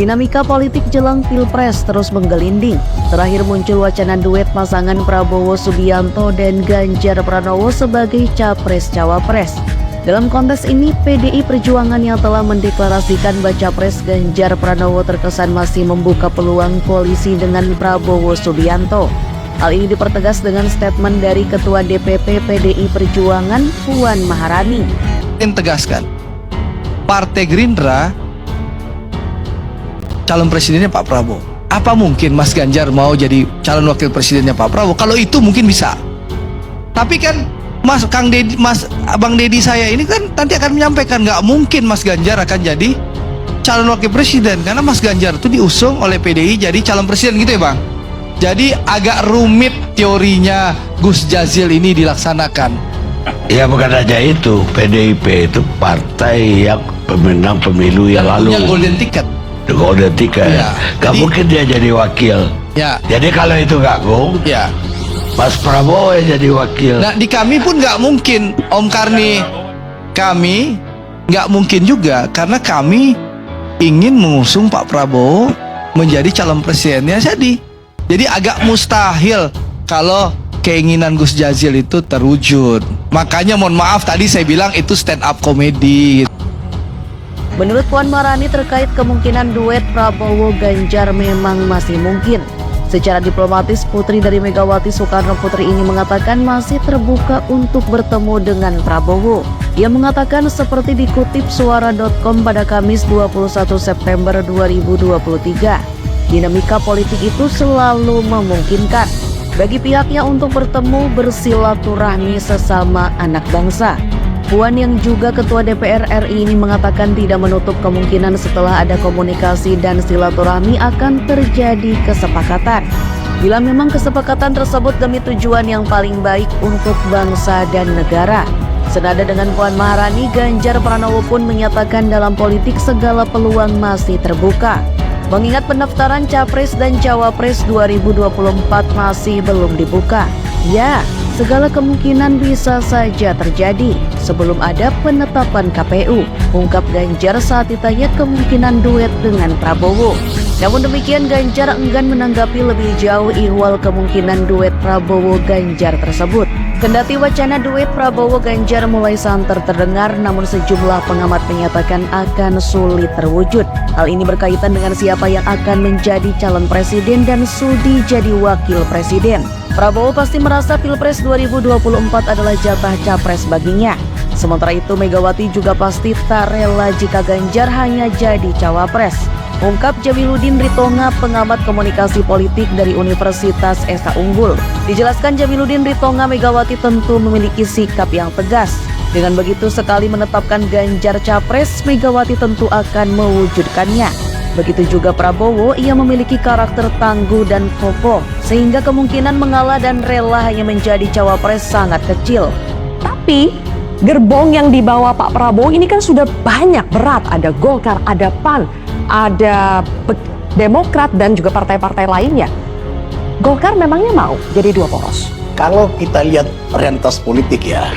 Dinamika politik jelang Pilpres terus menggelinding. Terakhir muncul wacana duet pasangan Prabowo Subianto dan Ganjar Pranowo sebagai Capres-Cawapres. Dalam kontes ini, PDI Perjuangan yang telah mendeklarasikan baca pres Ganjar Pranowo terkesan masih membuka peluang koalisi dengan Prabowo Subianto. Hal ini dipertegas dengan statement dari Ketua DPP PDI Perjuangan, Puan Maharani. Tegaskan, Partai Gerindra calon presidennya Pak Prabowo. Apa mungkin Mas Ganjar mau jadi calon wakil presidennya Pak Prabowo? Kalau itu mungkin bisa. Tapi kan Bang Deddy saya ini kan nanti akan menyampaikan nggak mungkin Mas Ganjar akan jadi calon wakil presiden karena Mas Ganjar itu diusung oleh PDI jadi calon presiden gitu ya Bang. Jadi agak rumit teorinya Gus Jazil ini dilaksanakan. Ya bukan aja itu, PDIP itu partai yang pemenang pemilu yang lalu. Punya golden ticket. Golden ticket. Ya, gak mungkin dia jadi wakil. Ya. Jadi kalau itu gabung, Ya. Mas Prabowo yang jadi wakil. Nah di kami pun nggak mungkin Om Karni, kami nggak mungkin juga karena kami ingin mengusung Pak Prabowo menjadi calon presidennya jadi agak mustahil kalau keinginan Gus Jazil itu terwujud. Makanya mohon maaf tadi saya bilang itu stand up comedy. Menurut Puan Maharani terkait kemungkinan duet Prabowo-Ganjar memang masih mungkin. Secara diplomatis, putri dari Megawati Soekarno Putri ini mengatakan masih terbuka untuk bertemu dengan Prabowo. Ia mengatakan seperti dikutip suara.com pada Kamis 21 September 2023. Dinamika politik itu selalu memungkinkan bagi pihaknya untuk bertemu bersilaturahmi sesama anak bangsa. Puan yang juga Ketua DPR RI ini mengatakan tidak menutup kemungkinan setelah ada komunikasi dan silaturahmi akan terjadi kesepakatan. Bila memang kesepakatan tersebut demi tujuan yang paling baik untuk bangsa dan negara. Senada dengan Puan Maharani, Ganjar Pranowo pun menyatakan dalam politik segala peluang masih terbuka. Mengingat pendaftaran Capres dan Cawapres 2024 masih belum dibuka. Ya, segala kemungkinan bisa saja terjadi sebelum ada penetapan KPU, ungkap Ganjar saat ditanya kemungkinan duet dengan Prabowo. Namun demikian, Ganjar enggan menanggapi lebih jauh ihwal kemungkinan duet Prabowo-Ganjar tersebut. Kendati wacana duet Prabowo-Ganjar mulai santer terdengar, namun sejumlah pengamat menyatakan akan sulit terwujud. Hal ini berkaitan dengan siapa yang akan menjadi calon presiden dan sudi jadi wakil presiden. Prabowo pasti merasa Pilpres 2024 adalah jatah capres baginya. Sementara itu Megawati juga pasti tak rela jika Ganjar hanya jadi cawapres, ungkap Jamiluddin Ritonga, pengamat komunikasi politik dari Universitas Esa Unggul. Dijelaskan Jamiluddin Ritonga, Megawati tentu memiliki sikap yang tegas. Dengan begitu sekali menetapkan Ganjar capres, Megawati tentu akan mewujudkannya. Begitu juga Prabowo, ia memiliki karakter tangguh dan kokoh, sehingga kemungkinan mengalah dan rela hanya menjadi cawapres sangat kecil. Tapi gerbong yang dibawa Pak Prabowo ini kan sudah banyak berat. Ada Golkar, ada PAN, ada Demokrat dan juga partai-partai lainnya. Golkar memangnya mau jadi dua poros? Kalau kita lihat realitas politik ya,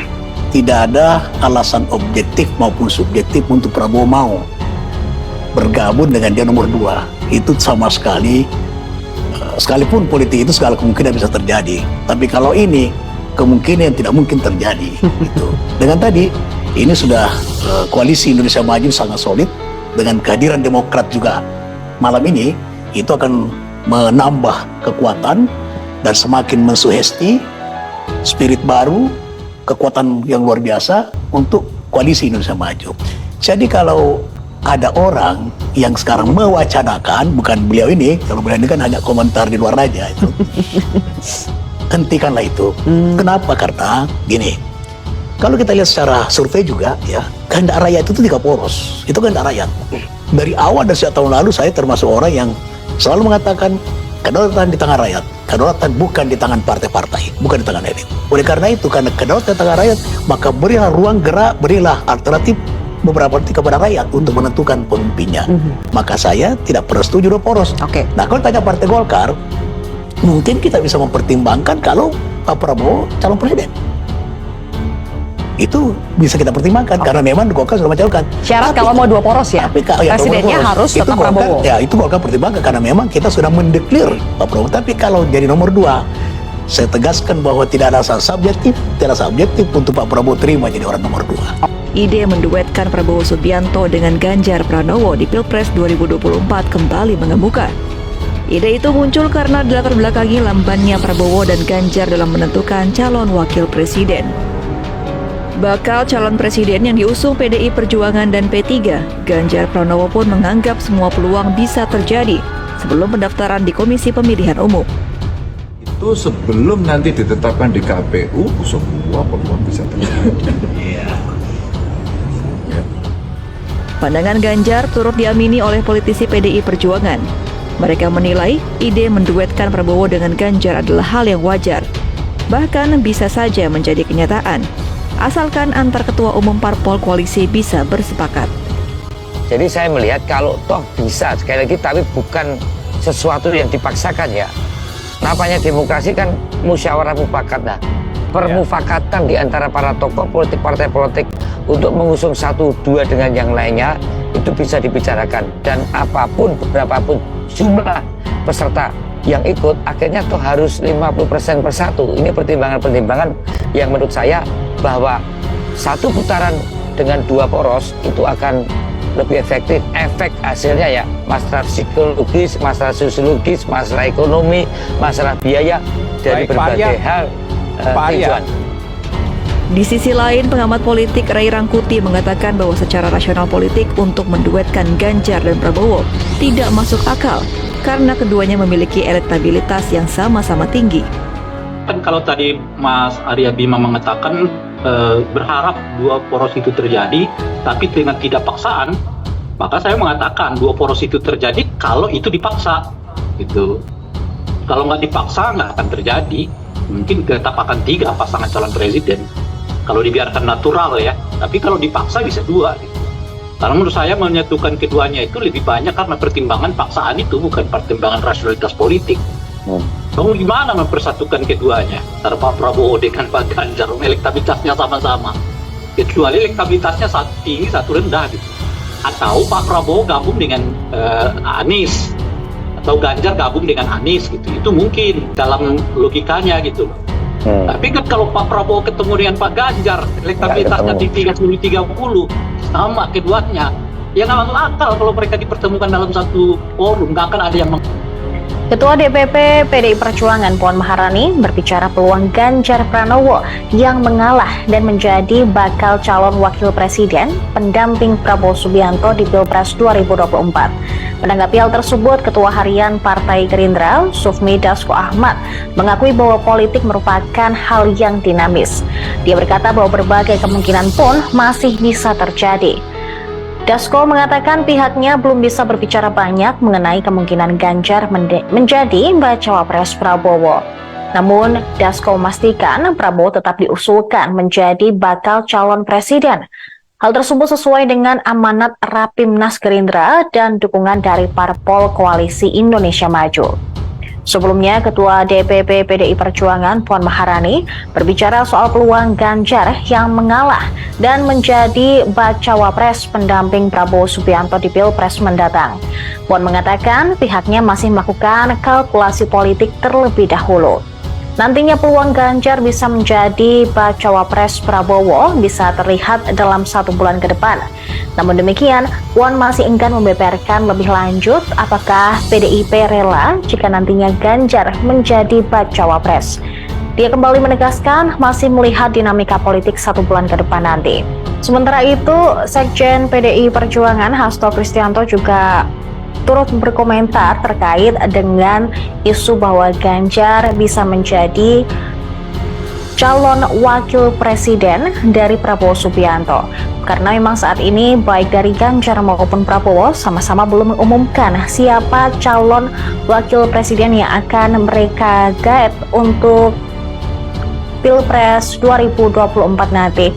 tidak ada alasan objektif maupun subjektif untuk Prabowo mau bergabung dengan dia nomor 2. Itu sama sekali, sekalipun politik itu segala kemungkinan bisa terjadi. Tapi kalau ini, kemungkinan yang tidak mungkin terjadi. Gitu. Dengan tadi, ini sudah koalisi Indonesia Maju sangat solid. Dengan kehadiran Demokrat juga malam ini, itu akan menambah kekuatan dan semakin mensugesti spirit baru, kekuatan yang luar biasa untuk koalisi Indonesia Maju. Jadi kalau ada orang yang sekarang mewacanakan, bukan beliau ini, kalau beliau ini kan hanya komentar di luar aja itu. Hentikanlah itu. Kenapa? Karena gini, kalau kita lihat secara survei juga ya, kehendak rakyat itu 3 poros. Itu kehendak rakyat. Dari awal dan sejak tahun lalu saya termasuk orang yang selalu mengatakan kedaulatan di tangan rakyat. Kedaulatan bukan di tangan partai-partai, bukan di tangan elit. Oleh karena itu, karena kedaulatan di tangan rakyat, maka berilah ruang gerak, berilah alternatif beberapa politik kepada rakyat untuk menentukan pemimpinnya. Maka saya tidak pernah setuju 2 poros. Nah, kalau tanya Partai Golkar, mungkin kita bisa mempertimbangkan kalau Pak Prabowo calon presiden. itu bisa kita pertimbangkan karena memang Golkar sudah mencalonkan. Syarat Tapi- kalau mau 2 poros ya, Tapi presidennya harus itu tetap Golkar, Prabowo. ya itu Golkar pertimbangkan karena memang kita sudah mendeklir Pak Prabowo. Tapi kalau jadi nomor 2, saya tegaskan bahwa tidak ada alasan subjektif, tidak subjektif untuk Pak Prabowo terima jadi orang nomor 2. Ide menduetkan Prabowo Subianto dengan Ganjar Pranowo di Pilpres 2024 kembali mengemuka. Ide itu muncul karena dilatar belakangi lambannya Prabowo dan Ganjar dalam menentukan calon wakil presiden. Bakal calon presiden yang diusung PDI Perjuangan dan P3, Ganjar Pranowo pun menganggap semua peluang bisa terjadi sebelum pendaftaran di Komisi Pemilihan Umum. Itu sebelum nanti ditetapkan di KPU, semua peluang bisa terjadi. Pandangan Ganjar turut diamini oleh politisi PDI Perjuangan. Mereka menilai ide menduetkan Prabowo dengan Ganjar adalah hal yang wajar. Bahkan bisa saja menjadi kenyataan, asalkan antar ketua umum parpol koalisi bisa bersepakat. Jadi saya melihat kalau toh bisa, sekali lagi, tapi bukan sesuatu yang dipaksakan ya. Namanya demokrasi kan musyawarah mufakat. Nah, permufakatan di antara para tokoh politik, partai politik untuk mengusung 1-2 dengan yang lainnya itu bisa dibicarakan, dan apapun, berapapun jumlah peserta yang ikut, akhirnya toh harus 50% per satu. Ini pertimbangan-pertimbangan yang menurut saya bahwa satu putaran dengan 2 poros itu akan lebih efektif. Efek hasilnya ya masalah psikologis, masalah sosiologis, masalah ekonomi, masalah biaya dari berbagai hal tujuan. Di sisi lain, pengamat politik Ray Rangkuti mengatakan bahwa secara rasional politik untuk menduetkan Ganjar dan Prabowo tidak masuk akal karena keduanya memiliki elektabilitas yang sama-sama tinggi. Kan kalau tadi Mas Arya Bima mengatakan berharap 2 poros itu terjadi, tapi dengan tidak paksaan, maka saya mengatakan 2 poros itu terjadi kalau itu dipaksa, gitu. Kalau nggak dipaksa nggak akan terjadi. Mungkin tetap akan 3 pasangan calon presiden kalau dibiarkan natural ya. Tapi kalau dipaksa bisa 2. Gitu. Karena menurut saya menyatukan keduanya itu lebih banyak karena pertimbangan paksaan itu, bukan pertimbangan rasionalitas politik. Kamu gimana mempersatukan keduanya? Antara Pak Prabowo dengan Pak Ganjar, elektabilitasnya sama-sama. Kecuali elektabilitasnya satu tinggi, satu rendah gitu. Atau Pak Prabowo gabung dengan Anies, atau Ganjar gabung dengan Anies gitu. Itu mungkin dalam logikanya gitu. Tapi kan kalau Pak Prabowo ketemu dengan Pak Ganjar, elektabilitasnya di 30-30, sama keduanya. Ya nggak masuk akal kalau mereka dipertemukan dalam satu forum, nggak akan ada yang Ketua DPP PDI Perjuangan Puan Maharani berbicara peluang Ganjar Pranowo yang mengalah dan menjadi bakal calon wakil presiden pendamping Prabowo Subianto di Pilpres 2024. Menanggapi hal tersebut, Ketua Harian Partai Gerindra, Sufmi Dasko Ahmad, mengakui bahwa politik merupakan hal yang dinamis. Dia berkata bahwa berbagai kemungkinan pun masih bisa terjadi. Dasko mengatakan pihaknya belum bisa berbicara banyak mengenai kemungkinan Ganjar menjadi bacawa pres Prabowo. Namun, Dasko memastikan Prabowo tetap diusulkan menjadi bakal calon presiden. Hal tersebut sesuai dengan amanat Rapimnas Gerindra dan dukungan dari parpol Koalisi Indonesia Maju. Sebelumnya, Ketua DPP PDI Perjuangan Puan Maharani berbicara soal peluang Ganjar yang mengalah dan menjadi bacawa pres pendamping Prabowo Subianto di Pilpres mendatang. Puan mengatakan pihaknya masih melakukan kalkulasi politik terlebih dahulu. Nantinya peluang Ganjar bisa menjadi bacawa pres Prabowo bisa terlihat dalam 1 bulan ke depan. Namun demikian, Puan masih enggan membeberkan lebih lanjut apakah PDIP rela jika nantinya Ganjar menjadi bacawa pres. Dia kembali menegaskan masih melihat dinamika politik 1 bulan ke depan nanti. Sementara itu, Sekjen PDI Perjuangan Hasto Kristianto juga turut berkomentar terkait dengan isu bahwa Ganjar bisa menjadi calon wakil presiden dari Prabowo Subianto. Karena memang saat ini baik dari Ganjar maupun Prabowo sama-sama belum mengumumkan siapa calon wakil presiden yang akan mereka gaet untuk Pilpres 2024 nanti.